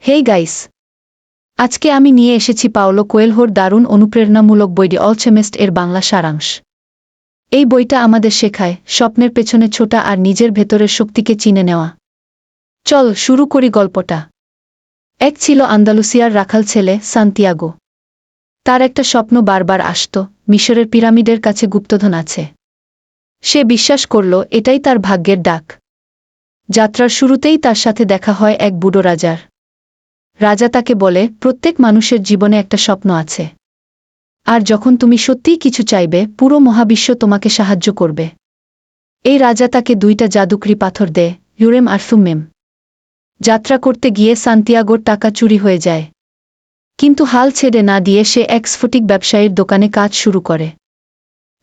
Hey guys, আজকে আমি নিয়ে এসেছি পাওলো কোয়েলহোর দারুণ অনুপ্রেরণামূলক বই দ্য অলচেমিস্ট এর বাংলা সারাংশ। এই বইটা আমাদের শেখায় স্বপ্নের পেছনে ছোটা আর নিজের ভেতরের শক্তিকে চিনে নেওয়া। চল শুরু করি গল্পটা। এক ছিল আন্দালুসিয়ার রাখাল ছেলে সান্তিয়াগো। তার একটা স্বপ্ন বারবার আসত, মিশরের পিরামিডের কাছে গুপ্তধন আছে। সে বিশ্বাস করল এটাই তার ভাগ্যের ডাক। যাত্রার শুরুতেই তার সাথে দেখা হয় এক বুড়ো রাজার। রাজা তাকে বলে, প্রত্যেক মানুষের জীবনে একটা স্বপ্ন আছে, আর যখন তুমি সত্যিই কিছু চাইবে পুরো মহাবিশ্ব তোমাকে সাহায্য করবে। এই রাজা তাকে 2টা জাদুকরি পাথর দেয়, ইউরেম আর সুমেম। যাত্রা করতে গিয়ে সান্তিয়াগোর টাকা চুরি হয়ে যায়, কিন্তু হাল ছেড়ে না দিয়ে সে এক স্ফটিক ব্যবসায়ীর দোকানে কাজ শুরু করে।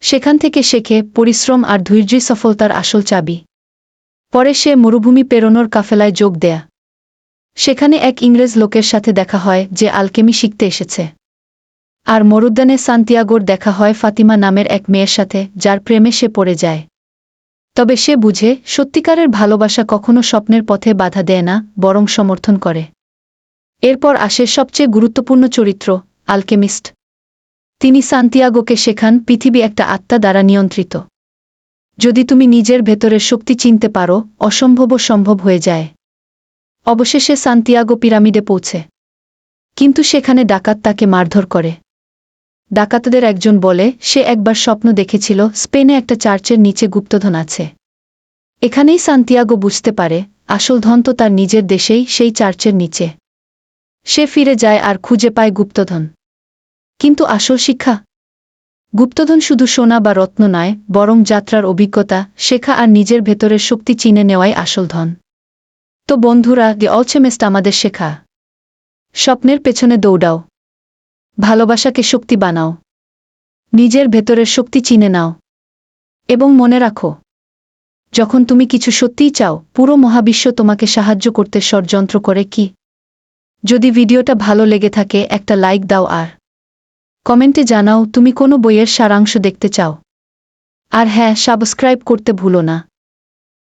সেখান থেকে শেখে পরিশ্রম আর ধৈর্যই সফলতার আসল চাবি। পরে সে মরুভূমি পেরোনোর কাফেলায় যোগ দেয়। সেখানে এক ইংরেজ লোকের সাথে দেখা হয় যে আলকেমি শিখতে এসেছে। আর মরুদ্যানে সান্তিয়াগোর দেখা হয় ফাতিমা নামের এক মেয়ের সাথে, যার প্রেমে সে পড়ে যায়। তবে সে বুঝে সত্যিকারের ভালোবাসা কখনো স্বপ্নের পথে বাধা দেয় না, বরং সমর্থন করে। এরপর আসে সবচেয়ে গুরুত্বপূর্ণ চরিত্র, আলকেমিস্ট। তিনি সান্তিয়াগোকে শেখান পৃথিবী একটা আত্মা দ্বারা নিয়ন্ত্রিত। যদি তুমি নিজের ভেতরের শক্তি চিনতে পারো, অসম্ভবও সম্ভব হয়ে যায়। অবশেষে সান্তিয়াগো পিরামিডে পৌঁছে, কিন্তু সেখানে ডাকাত তাকে মারধর করে। ডাকাতদের একজন বলে সে একবার স্বপ্ন দেখেছিল স্পেনে একটা চার্চের নিচে গুপ্তধন আছে। এখানেই সান্তিয়াগো বুঝতে পারে আসল ধন তো তার নিজের দেশেই, সেই চার্চের নিচে। সে ফিরে যায় আর খুঁজে পায় গুপ্তধন। কিন্তু আসল শিক্ষা, গুপ্তধন শুধু সোনা বা রত্ন নয়, বরং যাত্রার অভিজ্ঞতা, শেখা আর নিজের ভেতরের শক্তি চিনে নেওয়াই আসল ধন। তো বন্ধুরা, দ্য অলচেমিস্ট আমাদের শেখা, স্বপ্নের পেছনে দৌড়াও, ভালোবাসাকে শক্তি বানাও, নিজের ভেতরের শক্তি চিনে নাও, এবং মনে রাখো, যখন তুমি কিছু সত্যিই চাও, পুরো মহাবিশ্ব তোমাকে সাহায্য করতে ষড়যন্ত্র করে কি। যদি ভিডিওটা ভালো লেগে থাকে একটা লাইক দাও আর কমেন্টে জানাও তুমি কোনো বইয়ের সারাংশ দেখতে চাও। আর হ্যাঁ, সাবস্ক্রাইব করতে ভুলো না।